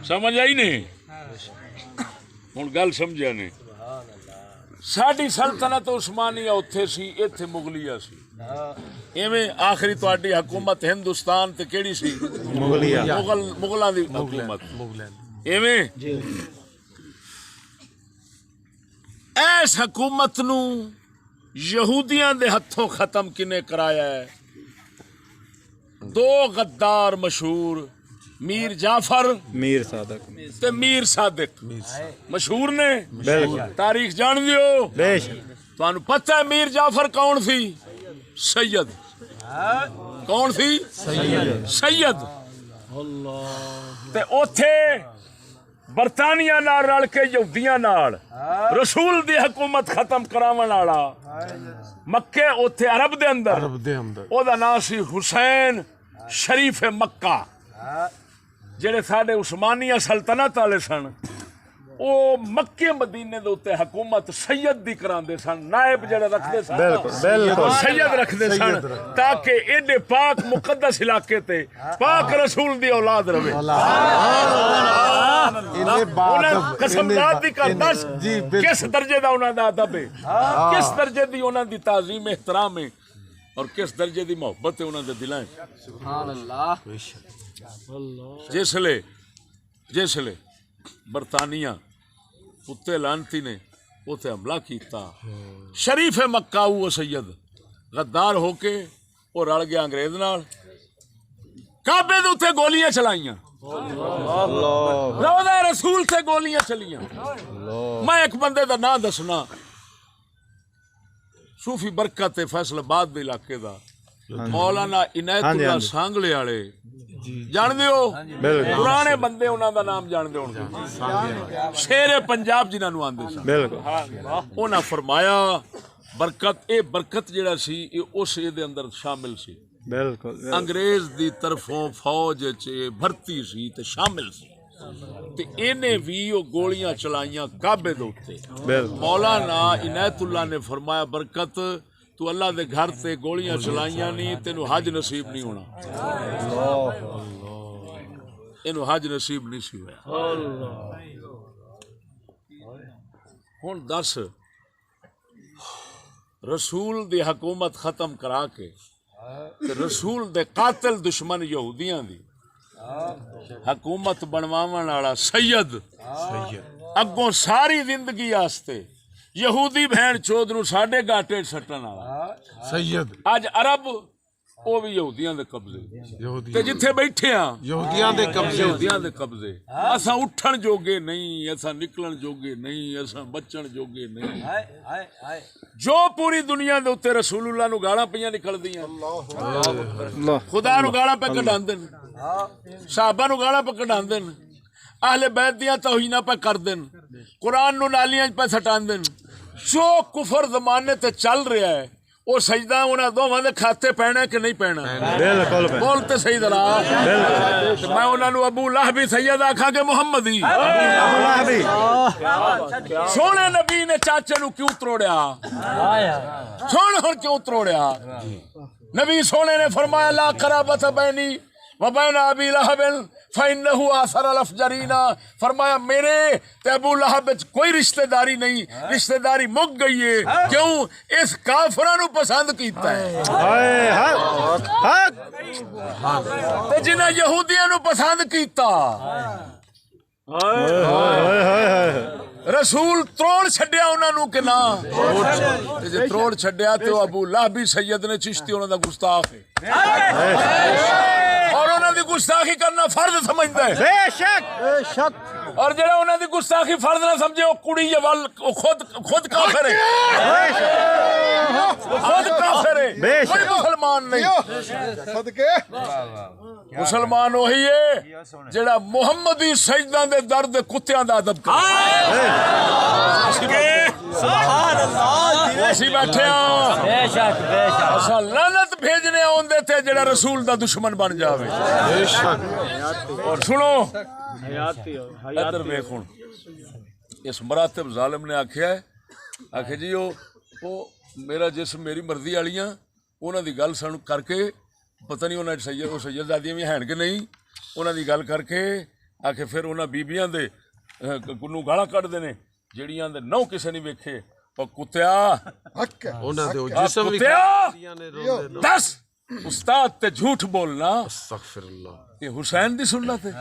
समझ आई नहीं हुण गल समझिया ने साडी सल्तनत उस्मानिया उत्थे सी इत्थे मुगलिया सी इवें आखिरी तुहाडी हुकूमत हिंदुस्तान ते केड़ी सी मुगलिया मुगलां दी हुकूमत इवें इस हुकूमत नू यहूदियां दे हथों खत्म किने कराया है दो गद्दार मशहूर मीर जाफर मीर सादक ते मीर सादिक मशहूर ने बिल्कुल तारीख जान दियो बेशक तुहानू पता है मीर जाफर कौन सी सैयद कौन सी सैयद ते ओथे बरतानिया नाल रल के यहूदियां नाल रसूल दी हुकूमत खत्म करावन वाला मक्के ओथे अरब दे अंदर ओदा नाम सी हुसैन शरीफ मक्का जेड़े साडे उस्मानिया सल्तनत वाले सन ओ मक्के मदीने दे उत्ते हुकूमत सैयद दी करांदे सन नायब जेड़े रखदे सन बिल्कुल सैयद रखदे सन ताकि एडे पाक मुकद्दस इलाके ते पाक रसूल दी औलाद रवे कसमदाद दी कर दस किस दर्जे दा उन्हां दा अदब है किस दर्जे दी उन्हां दी ताज़ीम एहतराम है और किस दर्जे दी मोहब्बत है उन्हां दे दिलां सुभान अल्लाह जिसले बरतानिया उत्ते लानती ने उत्ते हमला किया शरीफ मक्का वो सैयद गद्दार होके वो रल गया अंग्रेज नाल काबे दे उत्ते गोलियां चलाइयां रोज़ा रसूल से गोलियां चलियां मैं एक बंदे दा नाम दसना सूफी बरकत फैसलाबाद दे इलाके दा मौलाना इनायतुल्लाह सांगले वाले जानदे हो पुराने बंदे उन्हां दा नाम जानदे होणगे शेरे पंजाब जिन्हां नूं आंदे सन बिल्कुल उन्हां फरमाया बरकत ए बरकत जेड़ा सी ए उस दे अंदर शामिल सी बिल्कुल अंग्रेज दी तरफों फौज च भर्ती सी ते शामिल सी ते इन्हें भी वो गोलियां चलाइयां काबे दे उत्ते मौलाना इनायतुल्लाह ने फरमाया बरकत तू अल्लाह दे घर ते गोलियां चलाइयां नहीं तेनू हज नसीब नहीं होना इनू हज नसीब नहीं सी होया हुण दस रसूल दी हुकूमत खत्म करा के रसूल दे कातिल दुश्मन यहूदियां दी हुकूमत बनवावन वाला सैयद अगों सारी जिंदगी आस्ते यहूदी बहन चौध नूं साडे गाटे सट्टन वाला सैयद अज अरब वो भी यहूदियां दे कब्जे ते जिथे बैठे हां यहूदियां दे कब्जे असां उठण जोगे नहीं असां निकलन जोगे नहीं असां बचण जोगे नहीं जो पूरी दुनिया दे उत्ते रसूलुल्लाह नूं गालां पईयां निकलदियां खुदा नूं गालां पे कढांदे ने साहबा नूं गालां पे कढांदे ने अहले बैत दियां तौहीनां पे करदे ने कुरान नूं नालियां पे सटांदे ने जो कुफर जमाने ते चल रहा है वो सजदा उन्हां दोवां दे खाते पैना कि नहीं पैना बिल्कुल बोलते सही दला मैं उन्हां नूं अबू लहब सैयद आखां के मुहम्मदी सोने नबी ने चाचे नूं क्यों त्रोड़िया सुन हुण क्यों त्रोड़िया नबी सोने ने फरमाया ला कराबत बैनी व बैन अबी लहब फइन्नहु आसरल अफजरीना फरमाया मेरे ते अबू लहब विच कोई रिश्तेदारी नहीं रिश्तेदारी मुक गई है क्यों इस काफिरा नूं पसंद कीता है ते जिन्हां यहूदियां नूं पसंद कीता रसूल त्रोड़ छड्डिया उन्हां नूं कि ना ते जे त्रोड़ छड्डिया ते अबू लहब सैयद ने चिश्ती उन्हां दा गुस्ताख है और उन्हां दी गुस्ताखी करना फर्ज समझदा है बेशक और जेड़ा उन्हां दी गुस्ताखी फर्ज ना समझे वो कुड़ी ये वल खुद काफिर है खुद काफिर है कोई मुसलमान नहीं सदके मुसलमान वही है जेड़ा मुहम्मदी सजदा दे दर्द कुत्तियां दा अदब करे सुभान अल्लाह ऐसी बैठे बेशक असा लानत भेजने आउंदे थे जेड़ा रसूल दा दुश्मन बन जावे बेशक और सुनो इधर देख हुण इस मरातब जालिम ने आख्या जी वो मेरा जिस्म मेरी मर्जी वालियां उन्हां दी गल सुन करके पता नहीं उन्हें सैयद सैयदजादियां भी हैं कि नहीं ਉਹਨਾਂ ਦੀ ਗੱਲ ਕਰਕੇ ਆਖੇ ਫਿਰ ਉਹਨਾਂ ਬੀਬੀਆਂ ਦੇ ਨੂੰ ਗਾਲਾਂ ਕੱਢਦੇ ਨੇ ਜਿਹੜੀਆਂ ਦੇ ਨਹੁੰ ਕਿਸੇ ਨਹੀਂ ਵੇਖੇ ਉਹ ਕੁੱਤਿਆ ਉਹਨਾਂ ਦੇ ਜਿਸਮ ਵੀ ਨੇ ਦੱਸ ਉਸਤਾਦ ਤੇ ਝੂਠ ਬੋਲਣਾ ਅਸਤਗਫਿਰullah ਇਹ ਹੁਸੈਨ ਦੀ ਸੁਨਨਤ ਹੈ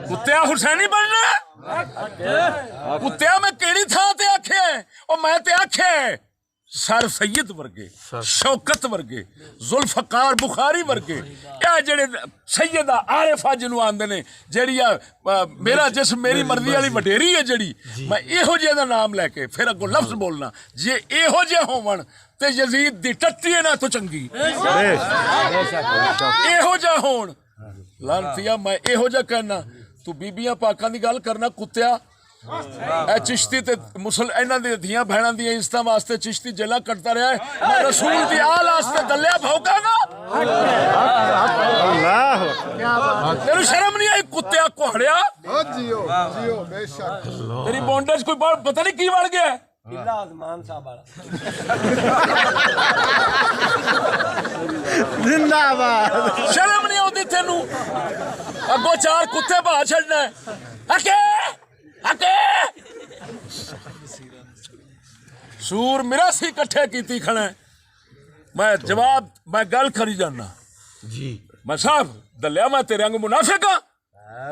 ਕੁੱਤਿਆ ਹੁਸੈਨੀ ਬਣਨਾ ਕੁੱਤਿਆ ਮੈਂ ਕਿਹੜੀ ਥਾਂ ਤੇ ਆਖਿਆ ਉਹ ਮੈਂ ਤੇ ਆਖਿਆ ਸਰ ਸੈयद ਵਰਗੇ ਸ਼ੌਕਤ ਵਰਗੇ ਜ਼ੁਲਫਕਾਰ ਬੁਖਾਰੀ ਵਰਗੇ ਇਹ ਜਿਹੜੇ ਸੈयद ਆਰਿਫਾ ਜਿਹਨੂੰ ਆਂਦੇ ਨੇ ਜਿਹੜੀ ਆ ਮੇਰਾ ਜਿਸਮ ਮੇਰੀ ਮਰਜ਼ੀ ਵਾਲੀ ਵਡੇਰੀ ਹੈ ਜਿਹੜੀ ਮੈਂ ਇਹੋ ਜਿਹੇ ਦਾ ਨਾਮ ਲੈ ਕੇ ਫਿਰ ਅੱਗੋਂ ਲਫ਼ਜ਼ ਬੋਲਣਾ ਜੇ ਇਹੋ ਜਿਹੇ ਹੋਵਣ ਤੇ ਯਜ਼ੀਦ ਦੀ ਟੱਟੀ ਨਾ ਤੋਂ ਚੰਗੀ ਇਹੋ ਜਿਹਾ ਹੋਣ ਲਾਂਤੀਆ ਮੈਂ ਇਹੋ ਜਿਹਾ ਕਹਿਣਾ ਤੂੰ ਬੀਬੀਆਂ ਪਾਕਾਂ ਦੀ ਗੱਲ ਕਰਨਾ ਕੁੱਤਿਆ ਇਹ ਚਿਸ਼ਤੀ ਤੇ ਮੁਸਲ ਇਹਨਾਂ ਦੀ ਧੀਆਂ ਭੈਣਾਂ ਦੀਆਂ ਇੱਜ਼ਤਾਂ ਵਾਸਤੇ ਚਿਸ਼ਤੀ ਜੇਲਾਂ ਕੱਟਦਾ ਰਿਹਾ ਹੈ ਮੈਂ ਰਸੂਲ ਦੀ ਆਲ ਵਾਸਤੇ ਦੱਲਿਆ ਭੌਂਕਾਂਗਾ ਅੱਲਾਹ ਤੈਨੂੰ ਸ਼ਰਮ ਨਹੀਂ ਆਈ ਕੁੱਤਿਆ ਕੋਹੜਿਆ ਜੀਓ ਜੀਓ ਬੇਸ਼ੱਕ ਤੇਰੀ ਬੌਂਡੇਜ ਕੋਈ ਪਤਾ ਨਹੀਂ ਕੀ ਵੜ ਗਿਆ ਕਿਲਾ ਆਜ਼ਮਾਨ ਸਾਹਿਬ ਵਾਲਾ ਜ਼ਿੰਦਾਬਾਦ ਸ਼ਰਮ ਨਹੀਂ ਆਉਂਦੀ ਤੈਨੂੰ ਅੱਗੋਂ ਚਾਰ ਕੁੱਤੇ ਬਾਹਰ ਛੱਡਣਾ ਹਕੇ ਹਕੇ ਸੂਰ ਮਿਰਾਸੀ ਇਕੱਠੇ ਕੀਤੀ ਖੜਾ ਮੈਂ ਜਵਾਬ ਮੈਂ ਗੱਲ ਕਰੀ ਜਾਨਾ ਜੀ ਮੈਂ ਸਾਹਿਬ ਦੱਲਿਆ ਮੈਂ ਤੇਰੇ ਵਾਂਗ ਮੁਨਾਫਿਕ ਆ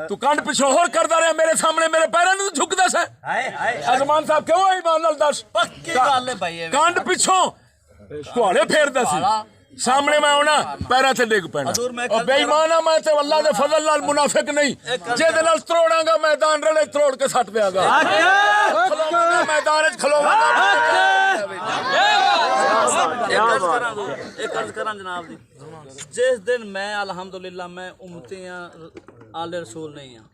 ਤੂੰ ਕੰਡ ਪਿਛੋਂ ਹੋਰ ਕਰਦਾ ਰਿਹਾ ਮੇਰੇ ਸਾਹਮਣੇ ਮੇਰੇ ਪੈਰਾਂ ਨੂੰ ਝੁਕਦਾ ਸੈ ਹਾਏ ਹਾਏ ਅਜ਼ਮਾਨ ਸਾਹਿਬ ਕਿਉਂ ਆਈ ਮਾਨ ਨਾਲ ਦੱਸ ਪੱਕੀ ਗੱਲ ਹੈ ਭਾਈ ਕੰਡ ਪਿਛੋਂ ਘੋੜੇ ਫੇਰਦਾ ਸੀ ਸਾਹਮਣੇ ਮੈਂ ਆਉਣਾ ਪੈਰਾਂ ਤੇ ਡਿੱਗ ਪੈਣਾ ਉਹ ਬੇਈਮਾਨ ਆ ਮੈਂ ਤੇ ਅੱਲਾ ਦੇ ਫਜ਼ਲ ਨਾਲ ਮੁਨਾਫਿਕ ਨਹੀਂ ਜਿਹਦੇ ਨਾਲ ਤਰੋੜਾਂਗਾ ਮੈਦਾਨ ਰਲੇ ਤਰੋੜ ਕੇ ਸੱਟ ਦਿਆਂਗਾ ਖਲੋਵਾਂਗਾ ਮੈਦਾਨ 'ਚ ਖਲੋਵਾਂਗਾ एक अर्ज करा जनाब जी जिस दिन मैं अलहमदुलिल्लाह मैं उम्मतियां आले रसूल नहीं हाँ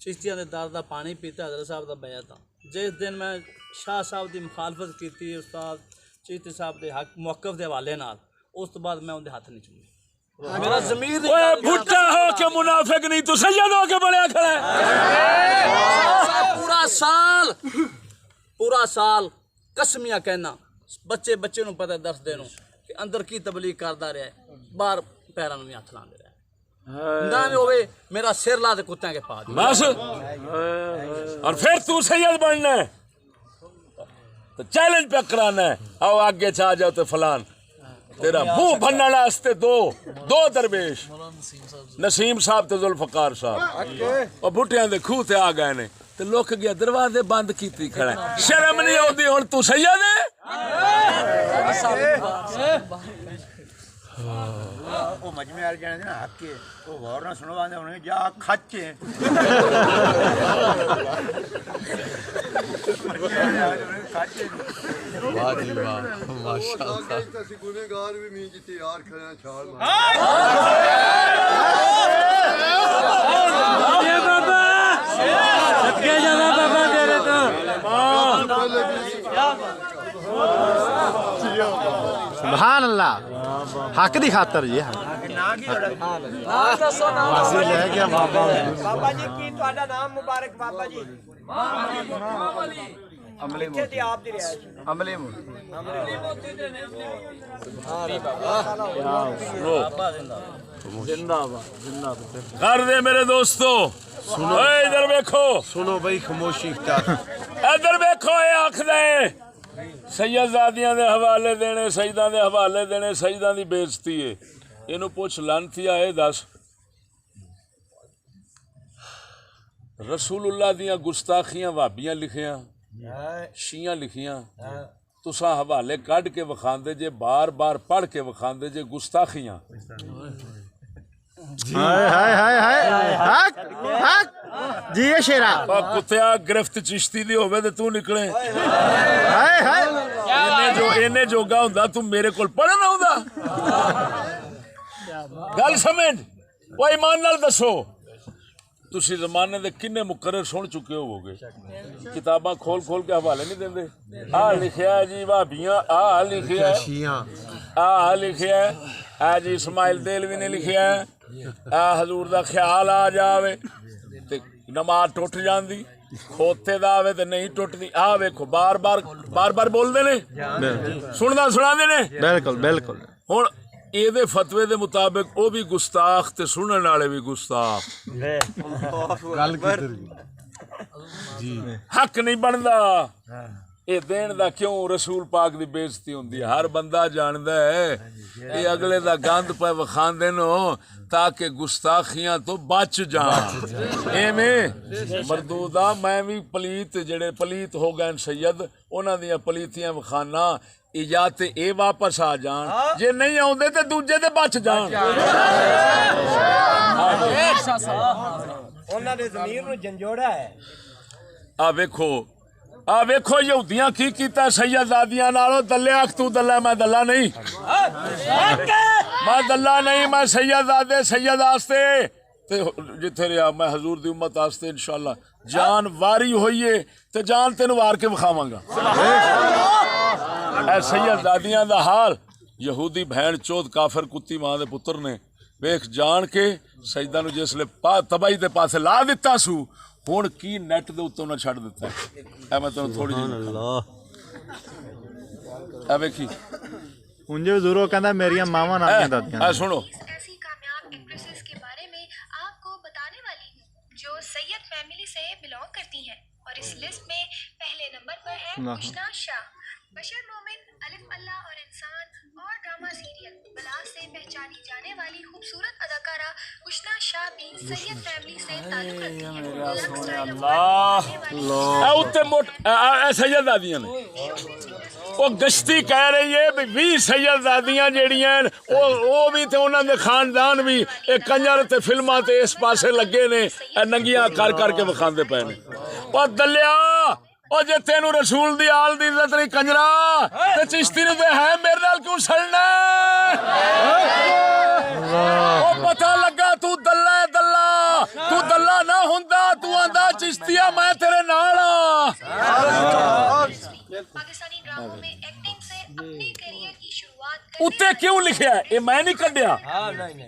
चिश्तियां दे दर दा पानी पीता हज़रत साहब दा बैत था जिस दिन मैं शाह साहब की मुखालफत की उस्ताद चिश्ती साहब के हक मौकफ के हवाले नाल उस तो बाद मैं उनके हथ नहीं चूमे मेरा ज़मीर भुट्टा हो के मुनाफिक नहीं तू सैयद हो के बड़े खड़ा है पूरा साल कसमियां कहना बच्चे बच्चे ਨੂੰ ਪਤਾ ਦੱਸਦੇ ਨੂੰ ਕਿ ਅੰਦਰ ਕੀ ਤਬਲੀਗ ਕਰਦਾ ਰਿਹਾ ਬਾਹਰ ਪੈਰਾਂ ਨੂੰ ਵੀ ਹੱਥ ਲਾਉਂਦੇ ਰਿਹਾ ਨਾ ਵੀ ਹੋਵੇ ਮੇਰਾ ਸਿਰ ਲਾ ਦੇ ਕੁੱਤਿਆਂ ਕੇ ਪਾ ਦੇ बस और फिर तू सैयद बनना है तो चैलेंज पे कराना है आओ आगे से आ जाओ तो फलान तेरा मुंह भरने वास्ते दो दरवेश नसीम साहब ते जुल्फकार साहब और बुटियां दे खूह ते आ गए ने ते लुक गया दरवाजे बंद कीती खड़ा शर्म नहीं आउंदी हुण तू सैयद है ਉਹ ਮਜਮੇ ਵਾਲੇ ਜਾਣੇ ਨਾ ਹੱਕੇ ਉਹ ਗੌਰ ਨਾਲ ਸੁਣਵਾਉਂਦੇ ਹੋਣੇ ਜਾ ਖੱਚੇ ਵਾਹ ਜੀ ਵਾਹ ਮਾਸ਼ਾਅੱਲਾ ਅਸੀਂ ਗੁਨੇਗਾਰ ਵੀ ਮੀਂਹ ਜਿੱਤੇ ਯਾਰ ਖੜਿਆ ਛਾਲ सुभान अल्लाह हक दी खातर जी ਨਾ ਕੀ ਤੁਹਾਡਾ ले गया बाबा ਬਾਬਾ ਜੀ ਕੀ ਤੁਹਾਡਾ ਨਾਮ ਮੁਬਾਰਕ ਬਾਬਾ ਜੀ ਅਮਲੇ ਕਿੱਥੇ ਤੇ ਆਪ ਦੀ ਰਿਹਾਇਸ਼ ਅਮਲੇ ਮੋ कर दे मेरे दोस्तों सुनो इधर देखो सुनो भाई खामोशी इख्तियार इधर देखो ये आखदे सैयदजादियां दे हवाले देने सईदां दे हवाले देने सईदां दी बेइज्जती है इहनू पुछ लानतिया ए दस रसूलुल्लाह दियां गुस्ताखियां वाबियां लिखियां शियां लिखियां तुसां हवाले कढ के विखांदे जे बार बार पढ़ के विखांदे जे गुस्ताखियां हाय हाय हाय हाय हक हक जी ये शेरा कुत्तिया गिरफ्त चिश्ती दी होवे ते तू निकले हाय हाय इन्ने जोगा हुंदा तू मेरे कोल पढ़न आउंदा गल समझ ओ ईमान नाल दसो तुसी जमाने दे किन्ने मुकर्रर सुन चुके होवोगे किताबां खोल खोल के हवाले नहीं देंदे आ लिखिया है जी भाबियां आ लिखिया है शियां आ लिखिया है आ जी इस्माइल देलवी ने लिखिया है आ हजूर दा ख्याल आ जावे ते नमाज टुट जांदी खोते दा आवे ते नहीं टुटदी आ वेखो बार बार बोलदे ने सुनदा सुणांदे ने बिल्कुल बिल्कुल हुण ਇਹਦੇ ਫਤਵੇ ਦੇ ਮੁਤਾਬਿਕ ਉਹ ਵੀ ਗੁਸਤਾਖ ਤੇ ਸੁਣਨ ਵਾਲੇ ਵੀ ਗੁਸਤਾਖ गल किधर जी ਹੱਕ ਨਹੀਂ ਬਣਦਾ ਇਹ ਦੇਣ ਦਾ ਕਿਉਂ ਰਸੂਲ ਪਾਕ ਦੀ ਬੇਇੱਜ਼ਤੀ ਹੁੰਦੀ ਹੈ ਹਰ ਬੰਦਾ ਜਾਣਦਾ ਹੈ ਇਹ ਅਗਲੇ ਦਾ ਗੰਦ ਪੈ ਵਿਖਾਉਂਦੇ ਨੋ ਤਾਂ ਕਿ ਗੁਸਤਾਖੀਆਂ ਤੋਂ ਬਚ ਜਾਣ ਐਵੇਂ ਮਰਦੂਦਾ ਮੈਂ ਵੀ ਪਲੀਤ ਜਿਹੜੇ ਪਲੀਤ ਹੋ ਗਏ ਸੈਦ ਉਹਨਾਂ ਦੀਆਂ ਪਲੀਤੀਆਂ ਵਿਖਾਨਾ ਇਹ ਜਾਂ ਤੇ ਇਹ ਵਾਪਸ ਆ ਜਾਣ ਜੇ ਨਹੀਂ ਆਉਂਦੇ ਤੇ ਦੂਜੇ ਤੇ ਬਚ ਜਾਣ ਉਹਨਾਂ ਦੇ ਜ਼ਮੀਰ ਨੂੰ ਜੰਜੋੜਾ ਹੈ ਆ ਵੇਖੋ ਯਹੂਦੀਆਂ ਕੀ ਕੀਤਾ ਸੈਯਦਾਦੀਆਂ ਨਾਲੋਂ ਦੱਲਿਆ ਤੂੰ ਦੱਲਾ ਮੈਂ ਦੱਲਾ ਨਹੀਂ ਮੈਂ ਸੈਯਦਾਦੇ ਸੈਯਦ ਆਸਤੇ ਤੇ ਜਿੱਥੇ ਰਿਹਾ ਮੈਂ ਹਜ਼ੂਰ ਦੀ ਉਮਤ ਆਸਤੇ ਇਨਸ਼ਾਅੱਲਾ ਜਾਨ ਵਾਰੀ ਹੋਈਏ ਤੇ ਜਾਨ ਤੈਨੂੰ ਵਾਰ ਕੇ ਵਿਖਾਵਾਂਗਾ ਐ ਸੈਯਦਾਦੀਆਂ ਦਾ ਹਾਲ ਯਹੂਦੀ ਭੈਣ ਚੋਦ ਕਾਫਰ ਕੁੱਤੀ ਮਾਂ ਦੇ ਪੁੱਤਰ ਨੇ ਵੇਖ ਜਾਣ ਕੇ ਸਜਦਾ ਨੂੰ ਜਿਸਲੇ ਤਬਾਈ ਦੇ ਪਾਸੇ ਲਾ ਦਿੱਤਾ ਸੂ ਹੁਣ ਕੀ ਨੈਟ ਦੇ ਉੱਤੋਂ ਨਾ ਛੱਡ ਦਿੱਤਾ ਐ ਮੈਂ ਤੈਨੂੰ ਥੋੜੀ ਜਿਹੀ ਐ ਵੇਖੀ ਉਂਝ ਜ਼ਰੂਰ ਕਹਿੰਦਾ ਮੇਰੀਆਂ ਮਾਵਾਂ ਨਾਲੀਆਂ ਦਾਦੀਆਂ ਐ ਸੁਣੋ ऐसी कामयाब एक्ट्रेसेस के बारे में आपको बताने वाली हूँ जो सैयद फैमिली से बिलोंग करती हैं और इस लिस्ट में पहले नंबर पर है कुशना शाह बशर मोमिन अलिफ अल्लाह और इंसान और ड्रामा सीरियल बलास से पहचानी जाने वाली खूबसूरत अदाकारा कुशना शाह भी सैयद फैमिली से ताल्लुक रखती हैं ਐ ਉੱਤੇ ਮੋਟ ਐ ਸੈਯਦਾਦੀਆਂ ਨੇ ਉਹ ਗਸ਼ਤੀ ਕਹਿ ਰਹੀ ਹੈ ਵੀ 20 ਸੈਯਦਾਦੀਆਂ ਜਿਹੜੀਆਂ ਉਹ ਵੀ ਤੇ ਉਹਨਾਂ ਦੇ ਖਾਨਦਾਨ ਵੀ ਇਹ ਕੰਜਰ ਤੇ ਫਿਲਮਾਂ ਤੇ ਇਸ ਪਾਸੇ ਲੱਗੇ ਨੇ ਇਹ ਨੰਗੀਆਂ ਕਰ ਕਰਕੇ ਵਿਖਾਉਂਦੇ ਪਏ ਨੇ ਉਹ ਦੱਲਿਆ ਉਹ ਜੇ ਤੈਨੂੰ ਰਸੂਲ ਦੀ ਆਲ ਦੀ ਇੱਜ਼ਤ ਨਹੀਂ ਕੰਜਰਾ ਤੇ ਚਿਸ਼ਤੀ ਨੂੰ ਤੇ ਹੈ ਮੇਰੇ ਨਾਲ ਕਿਉਂ ਸੜਨਾ ਉਹ ਪਤਾ ਲੱਗਾ ਤੂੰ ਦੱਲਾ ਨਾ ਹੁੰਦਾ ਤੂੰ ਆਂਦਾ ਚਿਸ਼ਤੀਆ ਮੈਂ ਤੇਰੇ ਨਾਲ ਆ पाकिस्तानी ड्रामों में एक्टिंग से अपने करियर की शुरुआत ਉੱਤੇ ਕਿਉਂ ਲਿਖਿਆ ਇਹ ਮੈਂ ਨਹੀਂ ਕੱਢਿਆ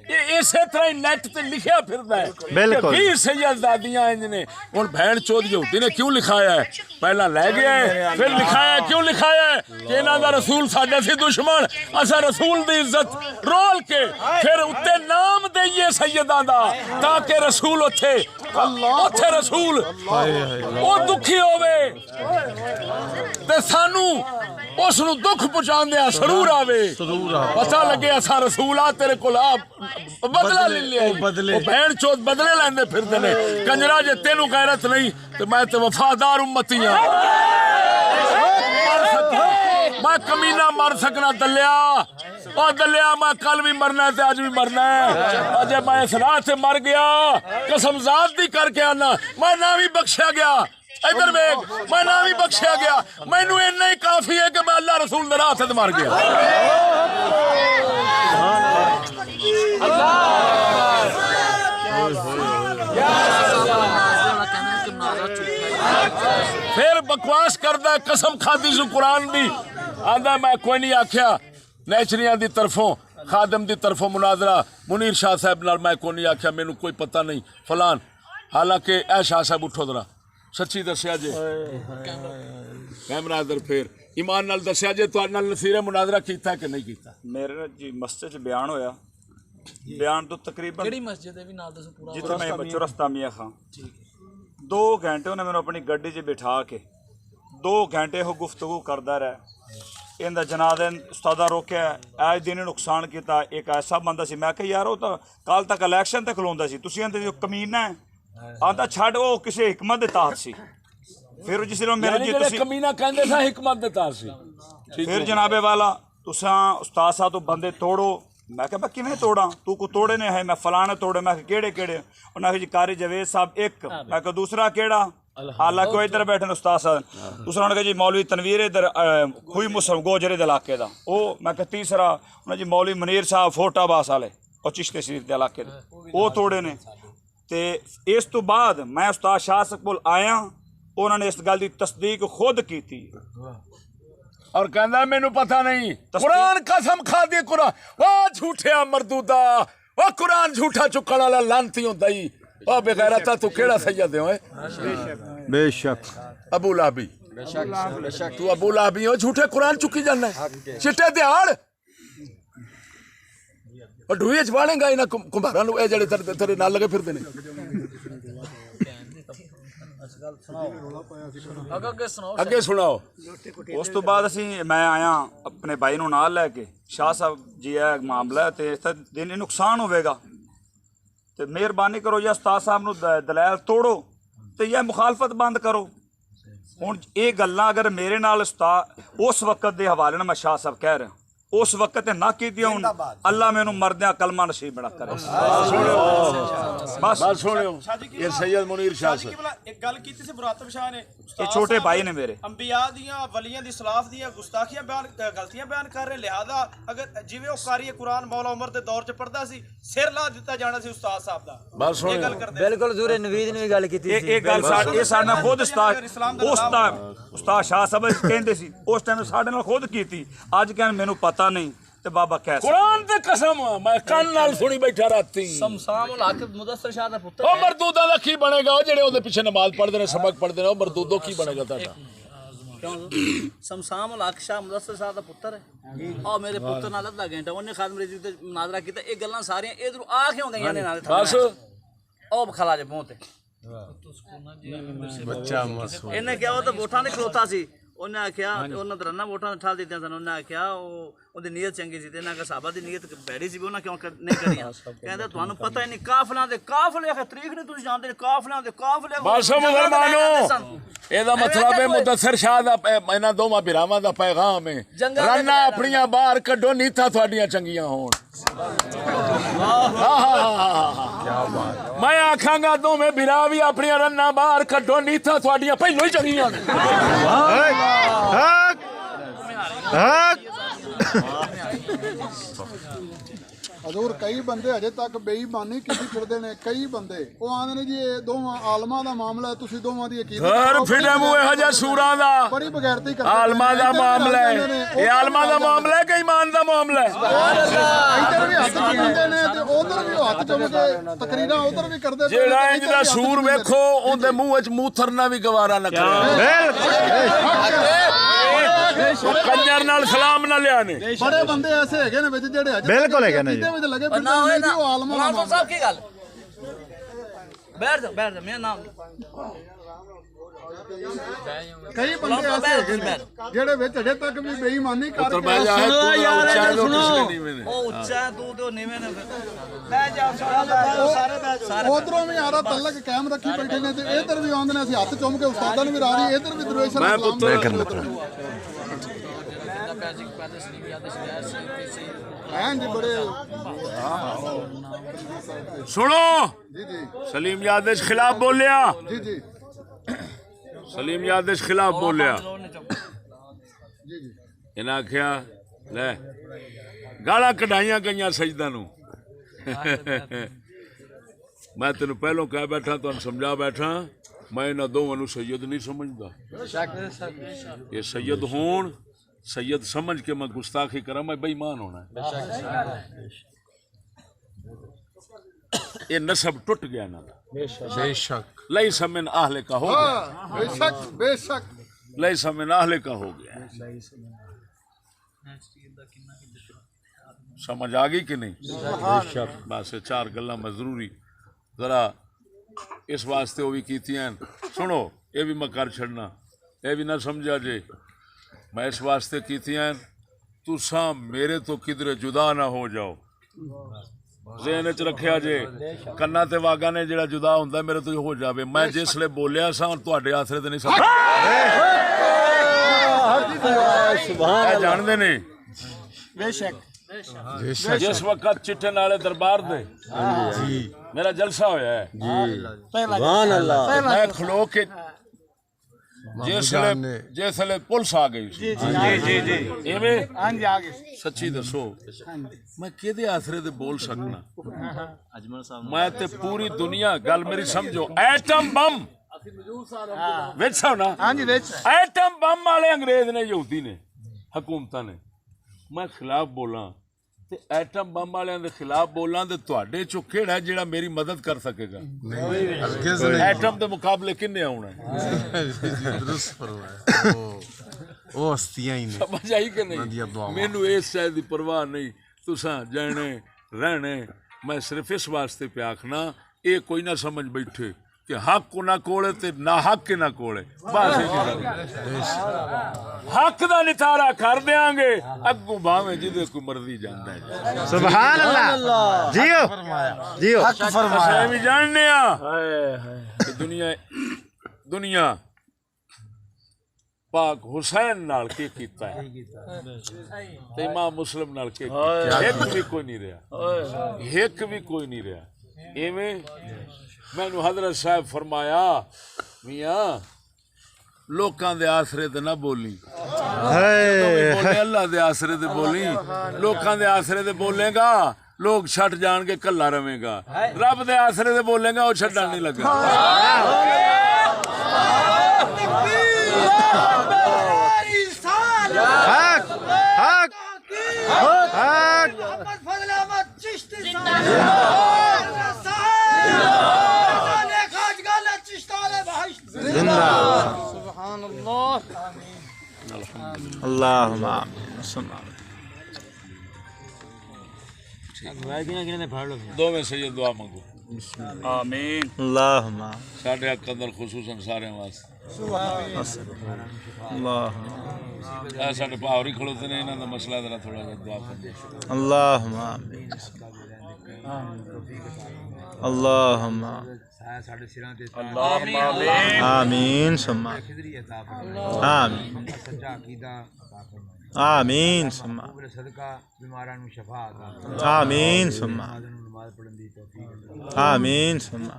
ਇਹ ਇਸੇ ਤਰ੍ਹਾਂ ਹੀ ਨੈਟ ਤੇ ਲਿਖਿਆ ਫਿਰਦਾ ਹੈ ਬਿਲਕੁਲ। ਵੀ ਸੈਯਦਾਦੀਆਂ ਇੰਜ ਨੇ ਹੁਣ ਭੈਣ ਚੋਦ ਯਹੂਦੀ ਨੇ ਕਿਉਂ ਲਿਖਾਇਆ ਹੈ ਪਹਿਲਾਂ ਲੈ ਗਿਆ ਫਿਰ ਲਿਖਾਇਆ ਕਿਉਂ ਲਿਖਾਇਆ ਕਿ ਇਹਨਾਂ ਦਾ ਰਸੂਲ ਸਾਡੇ ਸੀ ਦੁਸ਼ਮਣ ਅਸਾਂ ਰਸੂਲ ਦੀ ਇੱਜ਼ਤ ਰੋਲ ਕੇ ਫਿਰ ਉੱਤੇ ਨਾਮ ਦੇਈਏ ਸੈਯਦਾਂ ਦਾ ਤਾਂ ਕਿ ਰਸੂਲ ਉੱਥੇ ਰਸੂਲ ਉਹ ਦੁਖੀ ਹੋਵੇ ਤੇ ਸਾਨੂੰ ਉਸ ਨੂੰ ਦੁੱਖ ਪਹੁੰਚਾਉਂਦਿਆਂ ਸਰੂਰ ਆਵੇ ਪਤਾ ਲੱਗੇ ਅਸਾਂ ਰਸੂਲ ਆ ਤੇਰੇ ਕੋਲ ਆ ਬਦਲਾ ਲੈ ਲਿਆ ਉਹ ਭੈਣ ਚੋਦ ਬਦਲੇ ਲੈਂਦੇ ਫਿਰਦੇ ਨੇ ਕੰਜਰਾ ਜੇ ਤੈਨੂੰ ਗੈਰਤ ਨਹੀਂ ਤੇ ਮੈਂ ਤੇ ਵਫਾਦਾਰ ਉਮਤੀ ਆ मैं कमीना मर सकना दलिया और दलिया मैं कल भी मरना है अज भी मरना है अजय मैं इस राह से मर गया कसम जात दी करके आना मैं ना भी बख्शा गया इधर वेख मैं ना भी बख्शा गया मैनू इन्ना ही काफी है कि मैं अल्लाह रसूल दे राह से मर गया फिर बकवास करदा कसम खादी सु कुरान दी आंदा मैं कोई नहीं आख्या नैचरियां दी तरफों खादम दी तरफों मुनाजरा मुनीर शाह साहब नाल मैं कोई नहीं आख्या मैनू कोई पता नहीं फलान हालांकि ए शाह साहब उठो जरा सच्ची दस्या जे कैमरा इधर फिर ईमान नाल दस्या जे तुहाडे नाल नसीरे मुनाजरा कीता कि नहीं कीता मेरे जी मस्जिद च बयान होया बयान तो तकरीबन ਕਿਹੜੀ ਮਸਜਿਦ ਹੈ ਵੀ ਨਾਲ ਦੱਸੋ ਪੂਰਾ जिथे मैं चौरस्ता मियां खां 2 घंटे उन्हें मैंने अपनी गड्डी च बिठा के 2 घंटे वो गुफ्तगू करता रहा इनका जनादे उस्तादा रोकया आज दिन नुकसान किया एक ऐसा बंदा सी मैं कहा यार वो तो कल तक इलैक्शन ते खलोंदा सी तुसीं आंदे जो कमीना है आंदा छड्ड वो किसी हिकमत दे तहत सी फिर जिस मेरे जी तुसीं कमीना कहंदे सा हिकमत दे तहत सी फिर जनाबे वाला तुसां उस्ताद साहब तो बंदे तोड़ो मैं क्या मैं किवें तोड़ा तू को तोड़े ने है मैं फलाने तोड़े मैं केड़े केड़े उन्हें जी कारी जवेद साहब एक मैं क्या दूसरा केड़ा हालांकि इधर बैठे उस्ताद साहब दूसरा उन्होंने कहा जी मौलवी तनवीर इधर खुई मुसलम गोजरे के इलाके का वो मैं क्या तीसरा उन्हें जी मौलवी मनीर साहब फोटाबास वाले और चिश्ते शरीफ के इलाके वो तोड़े ने ते इस तो बाद मैं उस्ताद शाह साहब कोल आया उन्होंने इस गल की तस्दीक खुद की थी और कहना मैनू पता नहीं कुरान कसम खा दी कुरान वाह झूठिया मरदूदा वाह कुरान झूठा चुकण वाला लानती होंदा ही वाह बेगैरता तू केड़ा सैयद है बेशक अबू लाबी तू अबू लाबी हो झूठे कुरान चुकी जाना है चिट्टे दिहाड़ ਉਹ ਢੂਏ ਚ ਵਾਲੇਗਾ ਇਹਨਾਂ ਕੁੰਭਾਰਾਂ ਨੂੰ ਇਹ ਜਿਹੜੇ ਤੇਰੇ ਨਾਲ ਲਗੇ ਫਿਰਦੇ ਨੇ ਅੱਗੇ ਸੁਣਾਓ ਉਸ ਤੋਂ ਬਾਅਦ ਅਸੀਂ ਮੈਂ ਆਇਆ ਆਪਣੇ ਭਾਈ ਨੂੰ ਨਾਲ ਲੈ ਕੇ ਸ਼ਾਹ ਸਾਹਿਬ ਜੀ ਇਹ ਮਾਮਲਾ ਤੇ ਇਸ ਦਿਨ ਇਹ ਨੁਕਸਾਨ ਹੋਵੇਗਾ ਤੇ ਮਿਹਰਬਾਨੀ ਕਰੋ ਜਾਂ ਉਸਤਾਦ ਸਾਹਿਬ ਨੂੰ ਦਲਾਲ ਤੋੜੋ ਤੇ ਜਾਂ ਮੁਖਾਲਫਤ ਬੰਦ ਕਰੋ ਹੁਣ ਇਹ ਗੱਲਾਂ ਅਗਰ ਮੇਰੇ ਨਾਲ ਉਸਤਾਦ ਉਸ ਵਕਤ ਦੇ ਹਵਾਲੇ ਨਾਲ ਮੈਂ ਸ਼ਾਹ ਸਾਹਿਬ ਕਹਿ ਰਿਹਾ ਉਸ ਵਕਤ ਨਾ ਕੀਤੀਆਂ ਹੁਣ ਅੱਲਾ ਮੈਨੂੰ ਮਰਦਿਆਂ ਕਲਮਾ ਨਸੀਬ ਬਣਾ ਕਰੇ ਬਸ ਸੁਣਿਓ ਇਹ ਸੈयद ਮੁਨੀਰ ਸ਼ਾਹ ਸਾਹਿਬ ਇੱਕ ਗੱਲ ਕੀਤੀ ਸੀ ਮੁਰਾਤਬ ਸ਼ਾਹ ਨੇ ਇਹ ਛੋਟੇ ਭਾਈ ਨੇ ਮੇਰੇ ਅੰਬੀਆ ਦੀਆਂ ਵਲੀਆਂ ਦੀ ਸਲਾਫ ਦੀਆਂ ਗੁਸਤਾਖੀਆਂ ਬਿਆਨ ਗਲਤੀਆਂ ਬਿਆਨ ਕਰ ਰਹੇ ਲਿਹਾਜ਼ਾ ਅਗਰ ਜਿਵੇਂ ਉਹ ਕਾਰੀ ਕੁਰਾਨ ਮੌਲਾ ਉਮਰ ਦੇ ਦੌਰ 'ਚ ਪੜਦਾ ਸੀ ਸਿਰ ਲਾ ਦਿੱਤਾ ਜਾਣਾ ਸੀ ਉਸਤਾਦ ਸਾਹਿਬ ਦਾ ਬਸ ਇਹ ਗੱਲ ਸੁਣਿਓ ਕਰਦੇ ਬਿਲਕੁਲ ਜ਼ੂਰੇ ਨਵੀਦ ਨੇ ਵੀ ਗੱਲ ਕੀਤੀ ਇਹ ਗੱਲ ਇਹ ਸਾਡੇ ਨਾਲ ਖੁਦ ਉਸਤਾਦ ਸ਼ਾਹ ਸਾਹਿਬ ਕਹਿੰਦੇ ਸੀ ਉਸ ਟਾਈਮ ਸਾਡੇ ਨਾਲ ਖੁਦ ਕੀਤੀ ਅੱਜ ਕਹਿੰਦੇ ਮੈਨੂੰ ਪਤਾ ਨਹੀਂ ਤੇ ਬਾਬਾ ਕਹਿ ਕੁਰਾਨ ਤੇ ਕਸਮ ਮੈਂ ਕੰਨ ਨਾਲ ਸੁਣੀ ਬੈਠਾ ਰਾਤੀ ਸ਼ਮਸਾਮੁਲ ਹਕ ਮੁਦੱਸਰ ਸ਼ਾਹ ਦਾ ਪੁੱਤਰ ਉਹ ਮਰਦੂਦਾਂ ਦਾ ਕੀ ਬਣੇਗਾ ਉਹ ਜਿਹੜੇ ਉਹਦੇ ਪਿੱਛੇ ਨਮਾਜ਼ ਪੜ੍ਹਦੇ ਨੇ ਸਬਕ ਪੜ੍ਹਦੇ ਨੇ ਉਹ ਮਰਦੂਦੋ ਕੀ ਬਣੇਗਾ ਤੁਹਾਡਾ ਕਿਉਂ ਸ਼ਮਸਾਮੁਲ ਹਕ ਸ਼ਾਹ ਮੁਦੱਸਰ ਸ਼ਾਹ ਦਾ ਪੁੱਤਰ ਹੈ ਉਹ ਮੇਰੇ ਪੁੱਤਰ ਨਾਲ ਅੱਧਾ ਘੰਟਾ ਉਹਨੇ ਖਾਦਮ ਰਜ਼ੀ ਤੇ ਮੁਨਾਜ਼ਰਾ ਕੀਤਾ ਇਹ ਗੱਲਾਂ ਸਾਰੀਆਂ ਇਧਰੋਂ ਆ ਕਿਉਂ ਗਈਆਂ ਨੇ ਨਾਲ ਬਸ ਉਹ ਖਲਾ ਜੇ ਮੂੰਹ ਤੇ ਬੱਚਾ ਮਾਸੂਮ ਇਹਨੇ ਕਿਹਾ ਉਹ ਤਾਂ ਵੋਟਾਂ ਨੇ ਖਲੋਤਾ ਸੀ ਉਹਨੇ ਆਖਿਆ ਉਹਨਾਂ ਦਾ ਰੰਨਾ ਵੋਟਾਂ ਠਾਲ ਦਿੱਤੀਆਂ ਸਨ ਉਹਨੇ ਆਖਿਆ ਉਹਦੀ ਨੀਅਤ ਚੰਗੀ ਸੀ ਤੇ ਇਹਨਾਂ ਦਾ ਸਾਹਬਾ ਦੀ ਨੀਅਤ ਭੈੜੀ ਸੀ ਵੀ ਉਹਨਾਂ ਕਿਉਂ ਨਹੀਂ ਕਰੀਆਂ ਕਹਿੰਦਾ ਤੁਹਾਨੂੰ ਪਤਾ ਹੀ ਨਹੀਂ ਕਾਫਲਾਂ ਦੇ ਕਾਫਲੇ ਆਖੇ ਤਰੀਕ ਨਹੀਂ ਤੁਸੀਂ ਜਾਣਦੇ ਕਾਫਲਿਆਂ ਦੇ ਕਾਫਲੇ ਬਸ ਮੁਸਲਮਾਨੋ ਇਹਦਾ ਮਤਲਬ ਹੈ ਮੁਦੱਸਰ ਸ਼ਾਹ ਦਾ ਇਹਨਾਂ ਦੋਵਾਂ ਬਿਰਾਵਾਂ ਦਾ ਪੈਗਾਮ ਹੈ ਰੰਨਾ ਆਪਣੀਆਂ ਬਾਹਰ ਕੱਢੋ ਨੀਤਾਂ ਤੁਹਾਡੀਆਂ ਚੰਗੀਆਂ ਹੋਣ ਮੈਂ ਆਖਾਂਗਾ ਦੋਵੇਂ ਬਿਰਾ ਵੀ ਆਪਣੀਆਂ ਰੰਨਾਂ ਬਾਹਰ ਕੱਢੋ ਨੀਤਾਂ ਤੁਹਾਡੀਆਂ ਪਹਿਲੋਂ ਹੀ ਚੰਗੀਆਂ ਨੇ ਹਜ਼ੂਰ ਕਈ ਬੰਦੇ ਅਜੇ ਤੱਕ ਬੇਈਮਾਨੀ ਕੀਤੀ ਫਿਰਦੇ ਨੇ ਕਈ ਬੰਦੇ ਉਹ ਆਂਦੇ ਨੇ ਜੀ ਇਹ ਦੋਵਾਂ ਆਲਮਾਂ ਦਾ ਮਾਮਲਾ ਹੈ ਤੁਸੀਂ ਦੋਵਾਂ ਦੀ ਅਕੀਦਤ ਹਰ ਫਿਲਮ ਇਹੋ ਜਿਹਾ ਸੂਰਾਂ ਦਾ ਬੜੀ ਬਗੈਰਤੀ ਕਰਦੇ ਆਲਮਾਂ ਦਾ ਮਾਮਲਾ ਹੈ ਇਹ ਆਲਮਾਂ ਦਾ ਮਾਮਲਾ ਹੈ ਕਿ ਈਮਾਨ ਦਾ ਮਾਮਲਾ ਹੈ ਇੱਧਰ ਵੀ ਹੱਥ ਚੁੰਮਦੇ ਨੇ ਤੇ ਉਧਰ ਵੀ ਹੱਥ ਚੁੰਮ ਕੇ ਤਕਰੀਰਾਂ ਉਧਰ ਵੀ ਕਰਦੇ ਪਏ ਨੇ, ਜਿਹੜਾ ਤੇ ਇੰਜ ਇੱਧਰ ਦਾ ਵੀ ਹੱਥ ਸੂਰ ਚੁੰਮਦੇ ਨੇ। ਵੇਖੋ ਉਹਦੇ ਮੂੰਹ ਵਿੱਚ ਮੂਥਰਨਾ ਵੀ ਗਵਾਰਾ ਨਾ ਕਰੇ ਕੰਜਰ ਨਾਲ ਸਲਾਮ ਨਾ ਲਿਆਣੇ ਬੜੇ ਬੰਦੇ ਐਸੇ ਹੈਗੇ ਨੇ ਵਿੱਚ ਜਿਹੜੇ ਅਜੇ ਬਿਲਕੁਲ ਹੈਗੇ ਨੇ ਜੀ। ਜਿਹਦੇ ਵਿੱਚ ਲੱਗੇ ਨਾ ਹੋਏ ਫਿਰਦੇ ਨਾ ਨੇ ਉਹ ਆਲਮਾਂ ਦਾ ਮੁਲਾਜ਼ਮ ਮਾਮਲਾ ਸਾਹਿਬ ਕੀ ਗੱਲ ਬੈਠ ਜਾ ਮੇਰਾ ਨਾਮ ਕਈ ਬੰਦੇ ਐਸੇ ਹੈਗੇ ਨੇ ਜਿਹੜੇ ਵਿੱਚ ਅਜੇ ਤੱਕ ਵੀ ਬੇਈਮਾਨੀ ਪੁੱਤਰ ਕਰਕੇ ਬਹਿ ਜਾ ਹੈ ਤੂੰ ਉੱਚਾ ਜੋ ਪਿਛਲੇ ਨਹੀਂ ਮੈਨੇ ਉਹ ਉੱਚਾ ਤੂੰ ਤੇ ਉਹ ਨੀਵੇਂ ਨੇ ਬਹਿ ਜਾ ਸਾਰੇ ਉਧਰੋਂ ਵੀ ਆਰਾ ਤਲਕ ਕਾਇਮ ਰੱਖੀ ਬੈਠੇ ਨੇ ਤੇ ਇਧਰ ਵੀ ਆਉਂਦੇ ਨੇ ਅਸੀਂ ਹੱਥ ਚੁੰਮ ਕੇ ਉਸਤਾਦਾਂ ਨੂੰ ਵੀ ਰਾਜੀ ਇਧਰ ਵੀ ਦਰਵੇਸ਼ ਮੈਂ ਪੁੱਤਰ ਐਂ ਜੀ ਬੜੇ ਸੁਣੋ ਜੀ ਜੀ सलीम यादव के खिलाफ बोलिया जी जी सलीम यादव के खिलाफ बोलिया जी जी इन्हें आख्या ले गाला कढ़ाइया गई सजदा नू मैं तेन पहलों कह बैठा तुम समझा बैठा मैं इन्होंने दोवां नू सैयद नहीं समझदा ये सैयद होण सैयद समझ के मैं गुस्ताखी करा मैं बेईमान होना ये नसब टूट गया ना बेशक लई समिन आहले का हो गया हाँ बेशक बेशक लई समिन आहले का हो गया समझ आ गई कि नहीं बस ये चार गल्लां मैं जरूरी जरा इस वास्ते वो भी कीतियां सुनो ये भी मैं कर छड़ना ये भी ना समझा जे मैं इस वास्ते कीतियां तुसा मेरे तो किधरे जुदा ना हो जाओ ज़हन च रखिया जे कन्ना ते वागा ने जेड़ा जुदा हुंदा मेरे तो हो जावे मैं जिसले बोलिया सा तुहाडे आसरे ते नहीं समझ जानदे ने बेशक जिस वक्त चिट्टे नाले दरबार दे जी मेरा जलसा होया है सुभान अल्लाह मैं खलो के जिसले पुलिस आ गई सच्ची दसो मैं किहदे आसरे ते बोल सकना मैं ते पूरी दुनिया गल मेरी समझो एटम बम विच ना एटम बम वाले अंग्रेज ने यहूदी ने हुकूमतां ने मैं खिलाफ बोला ते एटम बम वालियां दे खिलाफ बोलां ते तुहाडे चों किहड़ा जेड़ा मेरी मदद कर सकेगा हरगिज़ नहीं एटम दे मुकाबले किन्ने आउणा है दुरुस्त फरमाया वो हस्तियां ही ने समझ आई कि उन्हां दियां नहीं दुआवां मैनू इस शायद दी परवाह नहीं तुसां जाने रहने मैं सिर्फ इस वास्ते पे आखना ये कोई ना समझ बैठे कि हक को ना कोले ते ना हक के ना कोले बस हक दा नितारा कर देंगे अगू भावे जिदे कोई मर्जी जांदा है सुभान अल्लाह जियो जियो असें भी जानने आ कि दुनिया पाक हुसैन नाल के कीता है ते इमाम मुस्लिम नाल के एक भी कोई नहीं रहा एक भी कोई नहीं रहा इवें मैनू हजरत साहब फरमाया मियां लोकां दे आसरे ते ना बोली बोले अल्लाह दे आसरे ते बोली लोकां दे आसरे ते बोलेगा लोग छट जाणगे कल्ला रवेगा रब दे आसरे ते बोलेगा वो छड्डण नहीं लगा हक हक हक अल्लाहुम्मा दो में से ये दुआ मांगो आमीन अल्लाहुम्मा साढ़े हक अंदर खुसूसन सारे वास्ते अल्लाहुम्मा साढ़े भावरी खड़ोते ने इन्हों का मसला जरा थोड़ा सा दुआ कर अल्लाहुम्मा अल्लाहुम्मा आमीन सुम्मा आमीन आमीन सुम्मा आमीन सुम्मा आमीन सुम्मा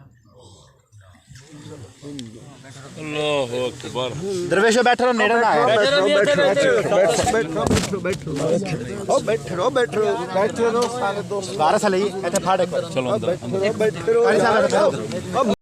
अल्लाह अकबर दरवेशो बैठो नेड़े ना आए बैठो सारे दोस्त 12 साल ही इथे फाड़े चलो अंदर